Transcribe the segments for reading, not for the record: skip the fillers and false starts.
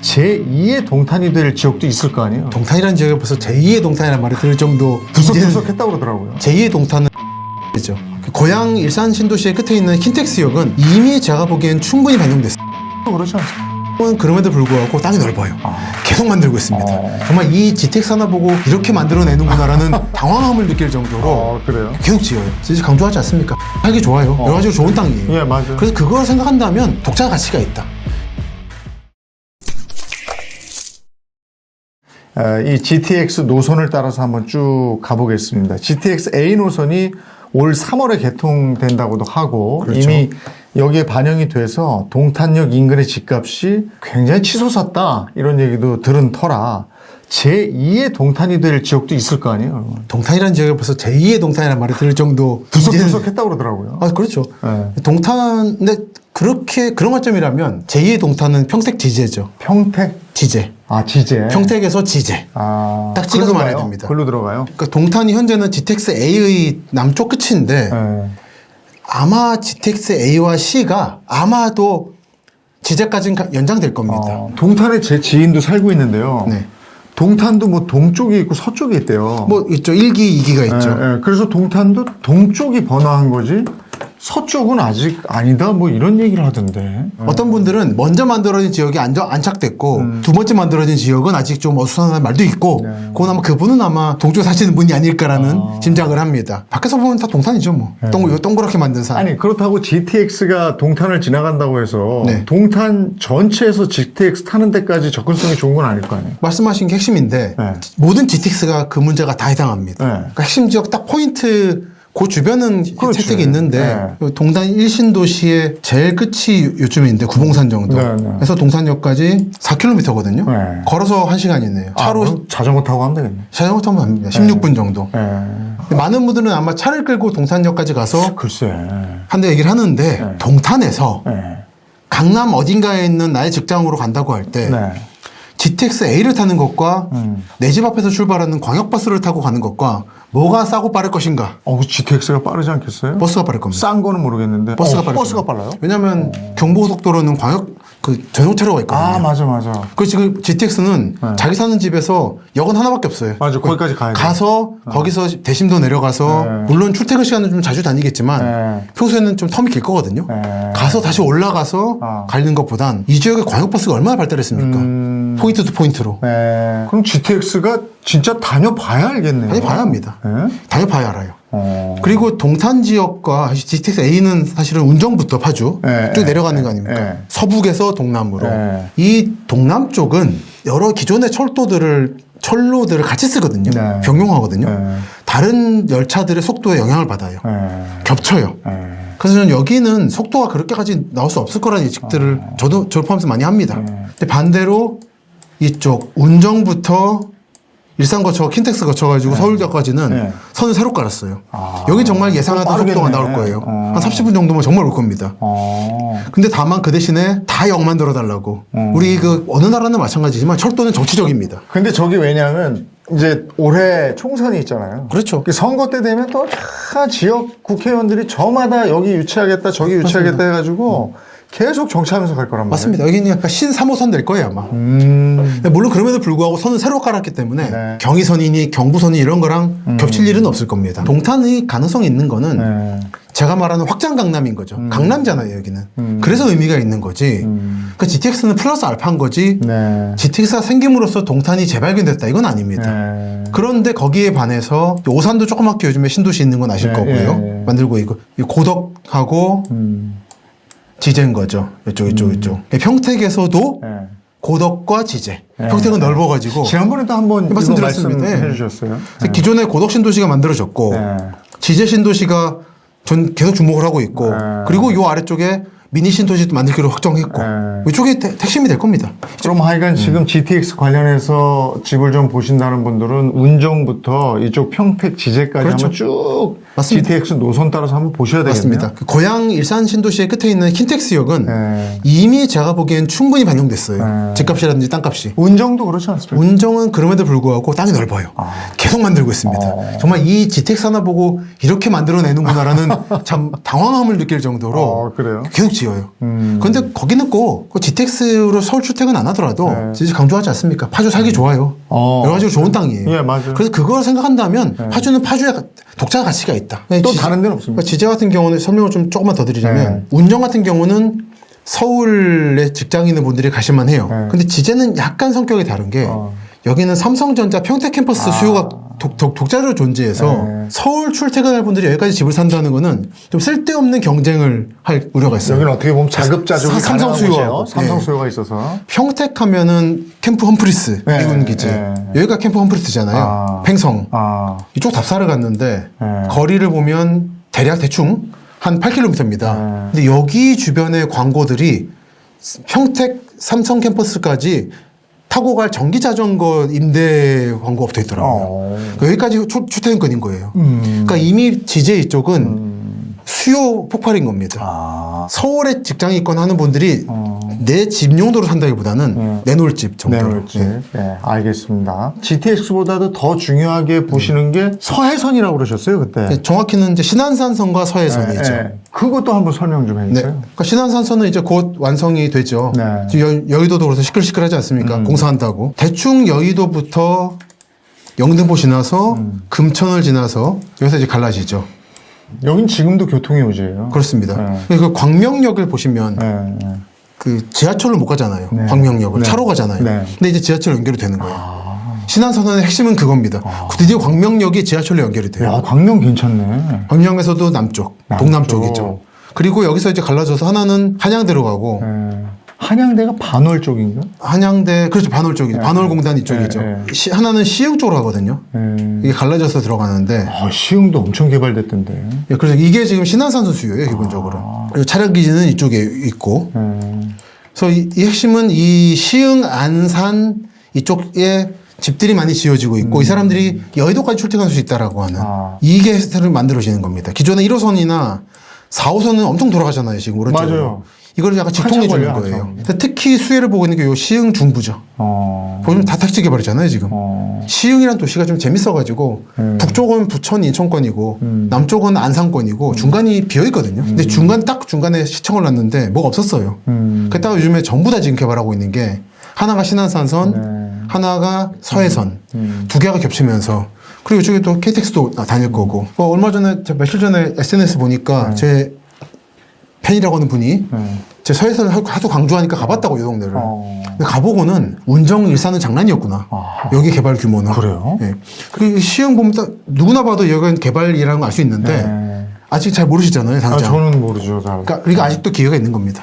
제2의 동탄이 될 지역도 있을 거 아니에요. 동탄이라는 지역에 벌써 제2의 동탄이라는 말이 들을 정도 두석두석했다고 그러더라고요. 제2의 동탄은 죠 고향 일산 신도시의 끝에 있는 킨텍스역은 이미 제가 보기엔 충분히 반영됐어요. 그렇지 않습니까? 그럼에도 불구하고 땅이 넓어요. 계속 만들고 있습니다. 정말 이 GTX 하나 보고 이렇게 만들어내는구나라는 당황함을 느낄 정도로 그래요? 계속 지어요. 진짜 강조하지 않습니까? 살기 좋아요. 여러 가지로 좋은 땅이에요. 예, 맞아요. 그래서 그걸 생각한다면 독자 가치가 있다. 이 GTX 노선을 따라서 한번 쭉 가보겠습니다. GTX A 노선이 올 3월에 개통된다고도 하고 그렇죠. 이미 여기에 반영이 돼서 동탄역 인근의 집값이 굉장히 치솟았다 이런 얘기도 들은 터라 제2의 동탄이 될 지역도 있을 거 아니에요. 동탄이라는 지역에 벌써 제2의 동탄이라는 말이 들을 정도 두석두석했다고 그러더라고요. 그렇죠. 네. 동탄 근데 그렇게 그런 관점이라면 제2의 동탄은 평택 지제죠. 평택? 지제. 지제. 평택에서 지제. 딱 찍어서 글로 말해야 가요? 됩니다. 글로 들어가요? 그러니까 동탄이 현재는 GTX A의 남쪽 끝인데 네. 아마 GTX A와 C가 아마도 지제까지는 연장될 겁니다. 동탄에 제 지인도 살고 있는데요. 네. 동탄도 뭐 동쪽이 있고 서쪽이 있대요. 뭐 있죠. 1기, 2기가 있죠. 예, 그래서 동탄도 동쪽이 번화한 거지 서쪽은 아직 아니다 뭐 이런 얘기를 하던데. 어떤 분들은 먼저 만들어진 지역이 안착됐고 두 번째 만들어진 지역은 아직 좀 어수선한 말도 있고 그건 아마 그분은 아마 동쪽에 사시는 분이 아닐까라는 짐작을 합니다. 밖에서 보면 다 동탄이죠 뭐. 동그랗게 만든 산. 아니 그렇다고 GTX가 동탄을 지나간다고 해서 네. 동탄 전체에서 GTX 타는 데까지 접근성이 좋은 건 아닐 거 아니에요. 말씀하신 게 핵심인데 네. 모든 GTX가 그 문제가 다 해당합니다. 네. 그러니까 핵심 지역 딱 포인트 그 주변은 그렇지. 혜택이 있는데 동탄 1신도시의 제일 끝이 요쯤인데 구봉산 정도. 네, 네. 그래서 동탄역까지 4km거든요. 네. 걸어서 1시간이네요. 차로 그럼 자전거 타고 가면 되겠네. 자전거 타면 갑니다. 16분 정도. 네. 많은 분들은 아마 차를 끌고 동탄역까지 가서 글쎄. 한다 얘기를 하는데 동탄에서 네. 강남 어딘가에 있는 나의 직장으로 간다고 할 때 네. GTX A를 타는 것과 내 집 앞에서 출발하는 광역버스를 타고 가는 것과 뭐가 싸고 빠를 것인가? GTX가 빠르지 않겠어요? 버스가 빠를 겁니다. 싼 거는 모르겠는데. 버스가 빠를 버스가 겁니다. 빨라요? 왜냐하면 경부고속도로는 전용 차로가 있거든요. 맞아. 그 지금 GTX는 자기 사는 집에서 역은 하나밖에 없어요. 맞아, 거기까지 가야 돼. 가서 거기서 대심도 내려가서 물론 출퇴근 시간은 좀 자주 다니겠지만 평소에는 좀 텀이 길 거거든요. 가서 다시 올라가서 가는 것보단 이 지역의 광역버스가 얼마나 발달했습니까? 포인트 투 포인트로. 그럼 GTX가 진짜 다녀봐야 알겠네요. 다녀봐야 합니다. 네? 다녀봐야 알아요. 그리고 동탄 지역과 GTX A는 사실은 운정부터 파주 쭉 내려가는 거 아닙니까? 서북에서 동남으로. 이 동남쪽은 여러 기존의 철로들을 같이 쓰거든요. 병용하거든요. 다른 열차들의 속도에 영향을 받아요. 겹쳐요. 그래서 저는 여기는 속도가 그렇게까지 나올 수 없을 거라는 예측들을 저도 포함해서 많이 합니다. 근데 반대로 이쪽 운정부터 일산 거쳐 킨텍스 거쳐가지고 서울역까지는 선을 새로 깔았어요. 여기 정말 예상하던 속도가 나올 거예요. 한 30분 정도면 정말 올 겁니다. 근데 다만 그 대신에 다 역 만들어달라고. 우리 어느 나라는 마찬가지지만 철도는 정치적입니다. 근데 저기 왜냐하면 이제 올해 총선이 있잖아요. 그렇죠. 선거 때 되면 또 다 지역 국회의원들이 저마다 여기 유치하겠다 저기 유치하겠다 해가지고 계속 정치하면서 갈 거란 말이에요. 맞습니다. 여기는 약간 신 3호선 될 거예요 아마. 물론 그럼에도 불구하고 선을 새로 깔았기 때문에 경의선이니 경부선이 이런 거랑 겹칠 일은 없을 겁니다. 동탄의 가능성이 있는 거는 제가 말하는 확장 강남인 거죠. 강남잖아요 여기는. 그래서 의미가 있는 거지. 그러니까 GTX는 플러스 알파인 거지. GTX가 생김으로써 동탄이 재발견됐다 이건 아닙니다. 그런데 거기에 반해서 오산도 조그맣게 요즘에 신도시 있는 건 아실 거고요. 만들고 있고 이 고덕하고 지제인 거죠. 이쪽. 평택에서도 고덕과 지제. 평택은 넓어가지고. 지난번에도 한번 말씀드렸습니다. 말씀해 주셨어요. 기존에 고덕 신도시가 만들어졌고 지제 신도시가 전 계속 주목을 하고 있고 그리고 요 아래쪽에 미니 신도시도 만들기로 확정했고 이쪽이 핵심이 될 겁니다. 그럼 하여간 지금 GTX 관련해서 집을 좀 보신다는 분들은 운정부터 이쪽 평택 지제까지 그렇죠. 한번 쭉 맞습니다. GTX 노선 따라서 한번 보셔야 되겠네요. 맞습니다. 그 고양 일산 신도시의 끝에 있는 킨텍스역은 네. 이미 제가 보기엔 충분히 반영됐어요. 집값이라든지 땅값이. 운정도 그렇지 않습니까? 운정은 그럼에도 불구하고 땅이 넓어요. 계속 만들고 있습니다. 정말 이 GTX 하나 보고 이렇게 만들어내는구나라는 참 당황함을 느낄 정도로 그래요? 계속 지어요. 그런데 거기는 꼭 GTX로 서울 출퇴근 안 하더라도 진짜 강조하지 않습니까? 파주 살기 좋아요. 여러 가지로 좋은 땅이에요. 예, 맞아요. 그래서 그걸 생각한다면 파주는 파주의 독자 가치가 있다. 또 다른 데는 없습니다. 지제 같은 경우는 설명을 좀 조금만 더 드리자면 운정 같은 경우는 서울에 직장 있는 분들이 가실만 해요. 근데 지제는 약간 성격이 다른 게 여기는 삼성전자 평택 캠퍼스 수요가 독자적으로 존재해서 서울 출퇴근할 분들이 여기까지 집을 산다는 거는 좀 쓸데없는 경쟁을 할 우려가 있어요. 여기는 어떻게 보면 자급자족이 삼성 수요가 삼성 수요가 있어서 평택 하면은 캠프 험프리스 미군 기지 여기가 캠프 험프리스잖아요. 팽성 이쪽 답사를 갔는데 거리를 보면 대충 한 8km입니다. 근데 여기 주변의 광고들이 평택 삼성 캠퍼스까지 타고 갈 전기 자전거 임대 광고가 붙어 있더라고요. 그러니까 여기까지 출퇴근권인 거예요. 그러니까 이미 지제 이쪽은 수요 폭발인 겁니다. 서울에 직장이 있거나 하는 분들이 내 집 용도로 산다기보다는 내놓을 집 정도로. 내놓을 집. 네, 알겠습니다. GTX보다도 더 중요하게 보시는 게 서해선이라고 그러셨어요, 그때. 정확히는 이제 신안산선과 서해선이죠. 그것도 한번 설명 좀 해주세요. 그러니까 신안산선은 이제 곧 완성이 되죠. 지금 여의도도 그래서 시끌시끌하지 않습니까? 공사한다고. 대충 여의도부터 영등포 지나서 금천을 지나서 여기서 이제 갈라지죠. 여긴 지금도 교통의 요지예요. 그렇습니다. 그 광명역을 보시면 그 지하철을 못 가잖아요. 광명역을 차로 가잖아요. 근데 이제 지하철 연결이 되는 거예요. 신안선의 핵심은 그겁니다. 드디어 광명역이 지하철로 연결이 돼요. 야, 광명 괜찮네. 광명에서도 남쪽, 동남쪽이죠. 그리고 여기서 이제 갈라져서 하나는 한양대로 가고 한양대가 반월 쪽인가? 한양대 그렇죠. 반월 쪽이죠. 반월공단 이쪽이죠. 하나는 시흥 쪽으로 가거든요. 이게 갈라져서 들어가는데 시흥도 엄청 개발됐던데. 그래서 이게 지금 신안산선 수요예요, 기본적으로. 그리고 차량 기지는 이쪽에 있고. 그래서 이 핵심은 이 시흥, 안산 이쪽에 집들이 많이 지어지고 있고 이 사람들이 여의도까지 출퇴근할 수 있다라고 하는 이게 스타일을 만들어지는 겁니다. 기존에 1호선이나 4호선은 엄청 돌아가잖아요, 지금 오른쪽으로. 맞아요. 이걸 약간 직통해 주는 거예요. 특히 수혜를 보고 있는 게 요 시흥 중부죠. 보시면 다 택지 개발이잖아요, 지금. 시흥이라는 도시가 좀 재밌어가지고 북쪽은 부천, 인천권이고 남쪽은 안산권이고 중간이 비어있거든요. 근데 딱 중간에 시청을 놨는데 뭐가 없었어요. 그랬다가 요즘에 전부 다 지금 개발하고 있는 게 하나가 신안산선, 하나가 서해선 두 개가 겹치면서 그리고 이쪽에 또 KTX도 다닐 거고 얼마 전에 며칠 전에 SNS 보니까 제 팬이라고 하는 분이 제 서해선을 하도 강조하니까 가봤다고 이 동네를. 근데 가보고는 운정 일산은 장난이었구나. 여기 개발 규모는. 그래요? 예. 그리고 시흥 보면 딱 누구나 봐도 여기는 개발이라는 걸 알 수 있는데 아직 잘 모르시잖아요, 당장. 저는 모르죠. 그러니까 아직도 기회가 있는 겁니다.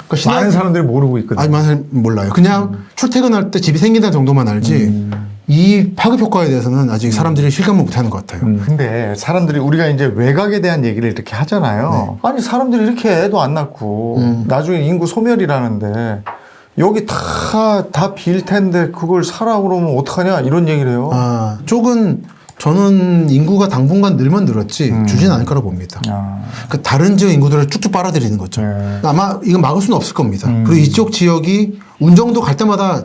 그러니까 많은 사람들이 모르고 있거든요. 많은 사람이 몰라요. 그냥 출퇴근할 때 집이 생긴다는 정도만 알지 이 파급 효과에 대해서는 아직 사람들이 실감을 못하는 것 같아요. 근데 사람들이 우리가 이제 외곽에 대한 얘기를 이렇게 하잖아요. 아니 사람들이 이렇게 애도 안 낳고 나중에 인구 소멸이라는데 여기 다 빌 텐데 그걸 사라 그러면 어떡하냐 이런 얘기를 해요. 쪽은 저는 인구가 당분간 늘면 늘었지 주지는 않을 거라 봅니다. 그 다른 지역 인구들을 쭉쭉 빨아들이는 거죠. 아마 이건 막을 수는 없을 겁니다. 그리고 이쪽 지역이 운정도 갈 때마다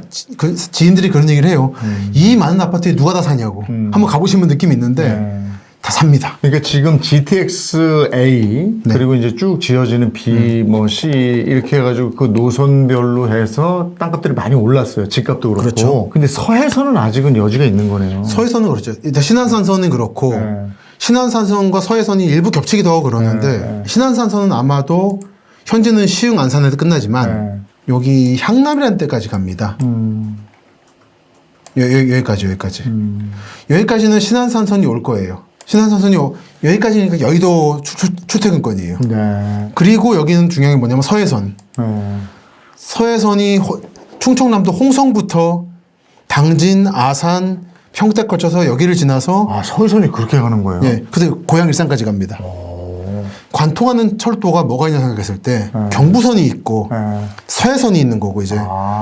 지인들이 그런 얘기를 해요. 이 많은 아파트에 누가 다 사냐고. 한번 가보시면 느낌이 있는데 다 삽니다. 그러니까 지금 GTX A 그리고 이제 쭉 지어지는 B, C 이렇게 해가지고 그 노선별로 해서 땅값들이 많이 올랐어요. 집값도 그렇고. 그렇죠. 근데 서해선은 아직은 여지가 있는 거네요. 서해선은 그렇죠. 일단 신안산선은 그렇고 신안산선과 서해선이 일부 겹치기도 하고 그러는데 신안산선은 아마도 현재는 시흥 안산에서 끝나지만 여기 향남이라는 데까지 갑니다. 여기까지. 여기까지는 신안산선이 올 거예요. 신안산선이 여기까지니까 여의도 출퇴근권이에요. 그리고 여기는 중요한 게 뭐냐면 서해선. 서해선이 충청남도 홍성부터 당진, 아산, 평택 거쳐서 여기를 지나서 서해선이 그렇게 가는 거예요? 예. 그래서 고양 일산까지 갑니다. 관통하는 철도가 뭐가 있냐 생각했을 때 경부선이 있고 서해선이 있는 거고 이제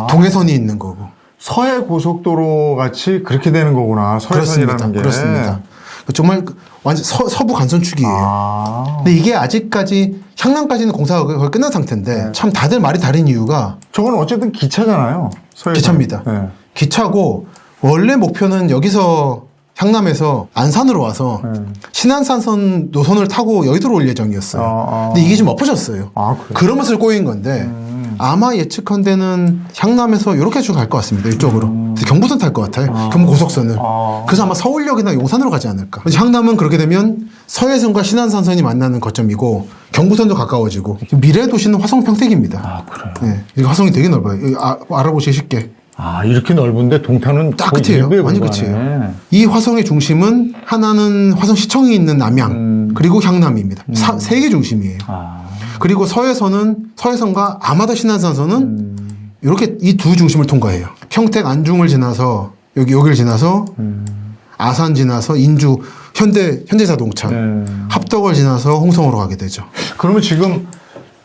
동해선이 있는 거고 서해 고속도로 같이 그렇게 되는 거구나. 서해선이라는 게. 그렇습니다. 정말 완전 서부 간선축이에요. 근데 이게 아직까지 향남까지는 공사가 거의 끝난 상태인데 참 다들 말이 다른 이유가 저건 어쨌든 기차잖아요. 서해선. 기차입니다. 네. 기차고 원래 목표는 여기서 향남에서 안산으로 와서 신안산선 노선을 타고 여의도로 올 예정이었어요. 근데 이게 좀 엎어졌어요. 아, 그래요? 그러면서 꼬인 건데 아마 예측컨대는 향남에서 이렇게 쭉 갈 것 같습니다. 이쪽으로. 그래서 경부선 탈 것 같아요. 경부고속선을. 그래서 아마 서울역이나 용산으로 가지 않을까. 그래서 향남은 그렇게 되면 서해선과 신안산선이 만나는 거점이고 경부선도 가까워지고 미래 도시는 화성 평택입니다. 아, 그래요? 네. 이거 화성이 되게 넓어요. 이거 알아보시기 쉽게. 아, 이렇게 넓은데 동탄은 딱 거의 끝이에요. 일부에 완전 불과하네. 끝이에요. 이 화성의 중심은 하나는 화성시청이 있는 남양 그리고 향남입니다. 세 개 중심이에요. 그리고 서해선과 아마다 신안산선은 이렇게 이 두 중심을 통과해요. 평택 안중을 지나서 여기를 지나서 아산 지나서 인주 현대자동차 합덕을 지나서 홍성으로 가게 되죠. 그러면 지금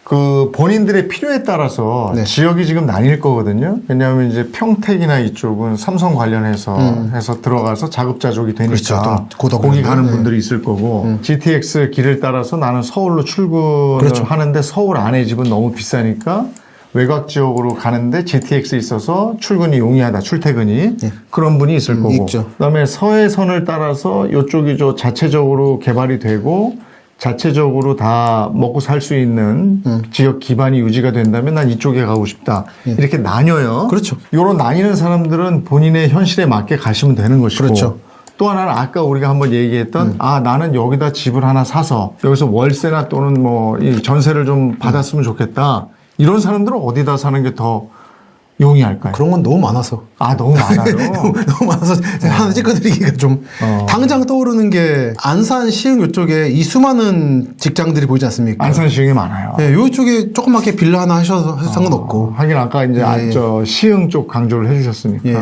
그 본인들의 필요에 따라서 네. 지역이 지금 나뉠 거거든요. 왜냐하면 이제 평택이나 이쪽은 삼성 관련해서 해서 들어가서 자급자족이 되니까 그렇죠. 거기 가는 네. 분들이 있을 거고 GTX 길을 따라서 나는 서울로 출근을 그렇죠. 하는데 서울 안에 집은 너무 비싸니까 외곽 지역으로 가는데 GTX 있어서 출근이 용이하다, 출퇴근이 그런 분이 있을 거고. 있죠. 그다음에 서해선을 따라서 이쪽이 자체적으로 개발이 되고 자체적으로 다 먹고 살 수 있는 지역 기반이 유지가 된다면 난 이쪽에 가고 싶다. 이렇게 나뉘어요. 그렇죠. 요런 나뉘는 사람들은 본인의 현실에 맞게 가시면 되는 것이고. 그렇죠. 또 하나는 아까 우리가 한번 얘기했던 나는 여기다 집을 하나 사서 여기서 월세나 또는 뭐 이 전세를 좀 받았으면 좋겠다. 이런 사람들은 어디다 사는 게 더 용이할까요? 그런 건 너무 많아서. 너무 많아요. 너무 많아서 하나 찝어드리기가 좀 당장 떠오르는 게 안산 시흥 이쪽에 이 수많은 직장들이 보이지 않습니까? 안산 시흥이 많아요. 네, 이쪽에 조그맣게 빌라 하나 하셔서 상관없고. 하긴 아까 이제 저 시흥 쪽 강조를 해주셨으니까. 예.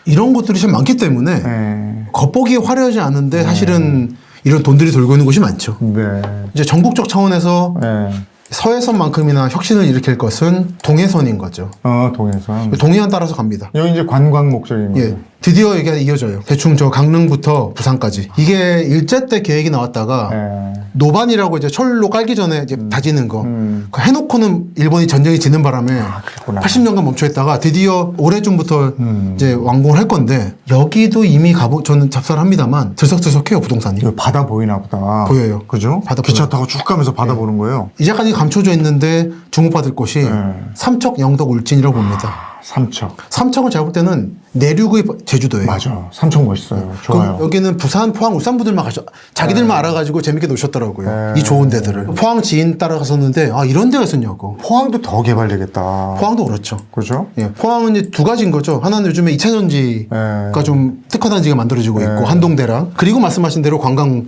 이런 것들이 참 많기 때문에 네. 겉보기 화려하지 않은데 사실은 이런 돈들이 돌고 있는 곳이 많죠. 네. 이제 전국적 차원에서 네. 서해선만큼이나 혁신을 일으킬 것은 동해선인 거죠. 동해선. 동해안 따라서 갑니다. 여기 이제 관광 목적인 거죠. 예. 드디어 이게 이어져요. 대충 저 강릉부터 부산까지. 이게 일제 때 계획이 나왔다가 네. 노반이라고 이제 철로 깔기 전에 이제 다지는 거. 그거 해놓고는 일본이 전쟁이 지는 바람에 그랬구나. 80년간 멈춰있다가 드디어 올해쯤부터 이제 완공을 할 건데 여기도 이미 저는 잡사를 합니다만 들썩들썩해요 부동산이. 여기 바다 보이나 보다. 보여요. 그죠? 바다 기차 보여요. 타고 쭉 가면서 바다 보는 거예요. 이제까지 감춰져 있는데 주목받을 곳이 삼척, 영덕, 울진이라고 봅니다. 삼척. 삼척은 제가 볼 때는 내륙의 제주도예요. 맞아. 삼척 멋있어요. 좋아요. 여기는 부산, 포항, 울산 분들만 자기들만 알아가지고 재밌게 노셨더라고요. 이 좋은 데들을. 포항 지인 따라갔었는데 이런 데가 있었냐고. 포항도 더 개발되겠다. 포항도 그렇죠. 그죠? 예, 포항은 이제 두 가지인 거죠. 하나는 요즘에 2차 전지가 좀 특화단지가 만들어지고 있고 한동대랑 그리고 말씀하신 대로 관광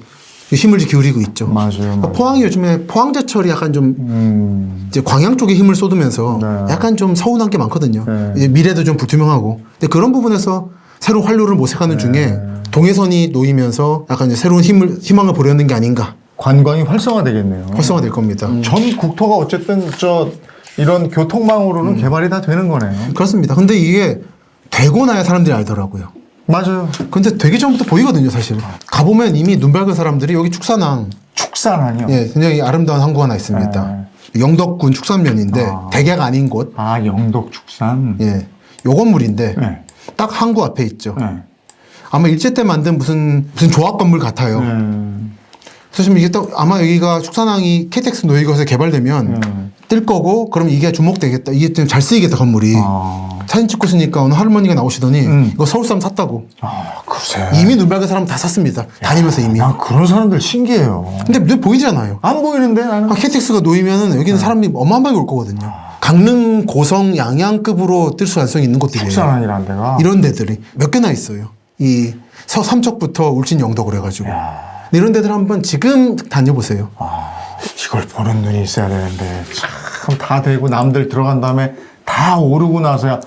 힘을 기울이고 있죠. 맞아요. 포항이 요즘에 포항제철이 약간 좀 이제 광양 쪽에 힘을 쏟으면서 약간 좀 서운한 게 많거든요. 이제 미래도 좀 불투명하고. 근데 그런 부분에서 새로운 활로를 모색하는 중에 동해선이 놓이면서 약간 이제 새로운 희망을 보려는 게 아닌가. 관광이 활성화되겠네요. 활성화될 겁니다. 전 국토가 어쨌든 이런 교통망으로는 개발이 다 되는 거네요. 그렇습니다. 근데 이게 되고 나야 사람들이 알더라고요. 맞아요. 근데 되기 전부터 보이거든요, 사실. 가보면 이미 눈 밝은 사람들이 여기 축산항. 축산항이요? 예, 굉장히 아름다운 항구가 하나 있습니다. 영덕군 축산면인데 대개가 아닌 곳. 영덕 축산. 예. 요 건물인데 네. 딱 항구 앞에 있죠. 네. 아마 일제 때 만든 무슨 조합 건물 같아요. 그래서 지금 이게 또 아마 여기가 축산항이 KTX 노이것에 개발되면 뜰 거고 그럼 이게 주목되겠다. 이게 좀 잘 쓰이겠다 건물이. 사진 찍고 있으니까 어느 할머니가 나오시더니 이거 서울 사람 샀다고. 글쎄. 이미 눈 밝은 사람 다 샀습니다. 다니면서 이미. 그런 사람들 신기해요. 근데 눈에 보이잖아요. 안 보이는데 나는. KTX가 놓이면은 여기는 사람이 어마어마하게 올 거거든요. 강릉, 고성, 양양급으로 뜰 수 가능성이 있는 곳들이에요. 축산항이라는 데가. 이런 데들이 몇 개나 있어요. 이 삼척부터 울진 영덕을 해가지고. 이런 데들 한번 지금 다녀보세요. 이걸 보는 눈이 있어야 되는데 참 다 되고 남들 들어간 다음에 다 오르고 나서야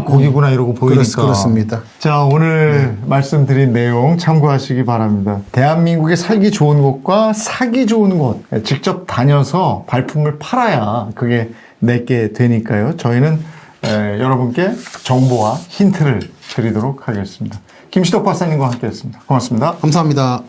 거기구나 이러고 보이니까. 그렇습니다. 자, 오늘 말씀드린 내용 참고하시기 바랍니다. 대한민국의 살기 좋은 곳과 사기 좋은 곳 직접 다녀서 발품을 팔아야 그게 내게 되니까요. 저희는 여러분께 정보와 힌트를 드리도록 하겠습니다. 김시덕 박사님과 함께했습니다. 고맙습니다. 감사합니다.